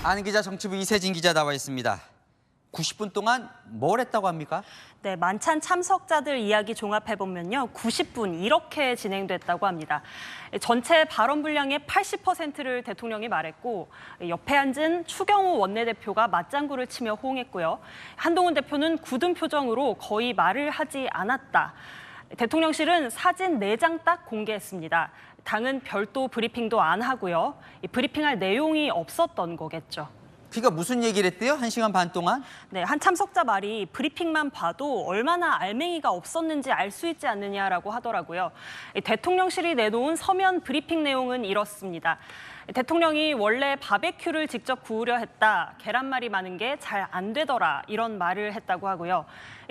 안 기자, 정치부 이세진 기자 나와 있습니다. 90분 동안 뭘 했다고 합니까? 네, 만찬 참석자들 이야기 종합해보면요. 90분 이렇게 진행됐다고 합니다. 전체 발언 분량의 80%를 대통령이 말했고 옆에 앉은 추경호 원내대표가 맞장구를 치며 호응했고요. 한동훈 대표는 굳은 표정으로 거의 말을 하지 않았다. 대통령실은 사진 4장 딱 공개했습니다. 당은 별도 브리핑도 안 하고요. 브리핑할 내용이 없었던 거겠죠. 그러니까 무슨 얘기를 했대요? 1시간 반 동안? 네, 한 참석자 말이 브리핑만 봐도 얼마나 알맹이가 없었는지 알 수 있지 않느냐라고 하더라고요. 대통령실이 내놓은 서면 브리핑 내용은 이렇습니다. 대통령이 원래 바베큐를 직접 구우려 했다. 계란말이 많은 게 잘 안 되더라. 이런 말을 했다고 하고요.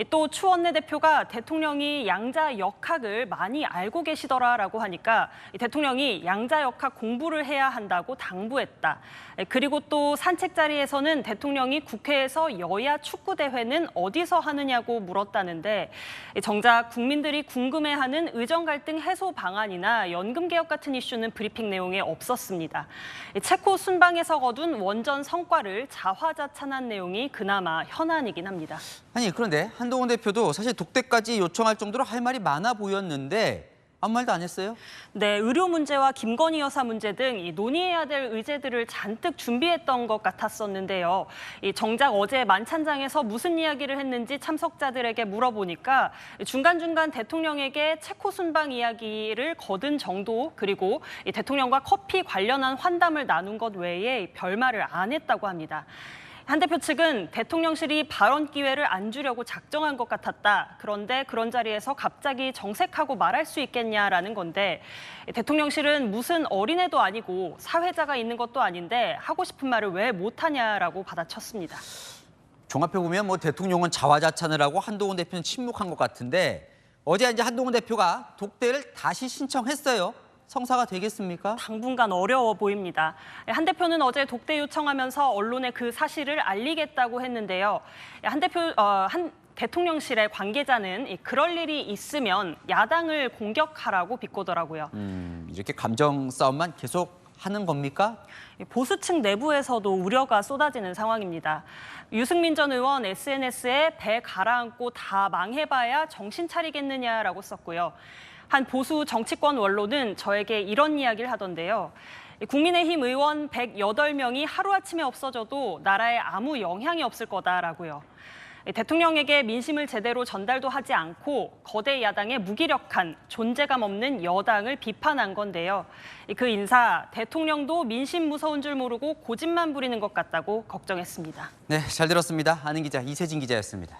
또 추 원내대표가 대통령이 양자 역학을 많이 알고 계시더라라고 하니까 대통령이 양자 역학 공부를 해야 한다고 당부했다. 그리고 또 산책 자리에서는 대통령이 국회에서 여야 축구 대회는 어디서 하느냐고 물었다는데 정작 국민들이 궁금해하는 의정 갈등 해소 방안이나 연금 개혁 같은 이슈는 브리핑 내용에 없었습니다. 체코 순방에서 거둔 원전 성과를 자화자찬한 내용이 그나마 현안이긴 합니다. 아니, 그런데 한동훈 대표도 사실 독대까지 요청할 정도로 할 말이 많아 보였는데 아무 말도 안 했어요? 네, 의료 문제와 김건희 여사 문제 등 논의해야 될 의제들을 잔뜩 준비했던 것 같았었는데요. 정작 어제 만찬장에서 무슨 이야기를 했는지 참석자들에게 물어보니까 중간중간 대통령에게 체코 순방 이야기를 거둔 정도, 그리고 대통령과 커피 관련한 환담을 나눈 것 외에 별말을 안 했다고 합니다. 한 대표 측은 대통령실이 발언 기회를 안 주려고 작정한 것 같았다. 그런데 그런 자리에서 갑자기 정색하고 말할 수 있겠냐라는 건데 대통령실은 무슨 어린애도 아니고 사회자가 있는 것도 아닌데 하고 싶은 말을 왜 못하냐라고 받아쳤습니다. 종합해보면 뭐 대통령은 자화자찬을 하고 한동훈 대표는 침묵한 것 같은데 어제 이제 한동훈 대표가 독대를 다시 신청했어요. 성사가 되겠습니까? 당분간 어려워 보입니다. 한 대표는 어제 독대 요청하면서 언론에 그 사실을 알리겠다고 했는데요. 한 대통령실의 관계자는 그럴 일이 있으면 야당을 공격하라고 비꼬더라고요. 이렇게 감정 싸움만 계속 하는 겁니까? 보수층 내부에서도 우려가 쏟아지는 상황입니다. 유승민 전 의원 SNS에 배 가라앉고 다 망해봐야 정신 차리겠느냐라고 썼고요. 한 보수 정치권 원로는 저에게 이런 이야기를 하던데요. 국민의힘 의원 108명이 하루아침에 없어져도 나라에 아무 영향이 없을 거다라고요. 대통령에게 민심을 제대로 전달도 하지 않고 거대 야당의 무기력한 존재감 없는 여당을 비판한 건데요. 그 인사, 대통령도 민심 무서운 줄 모르고 고집만 부리는 것 같다고 걱정했습니다. 네, 잘 들었습니다. 아는 기자 이세진 기자였습니다.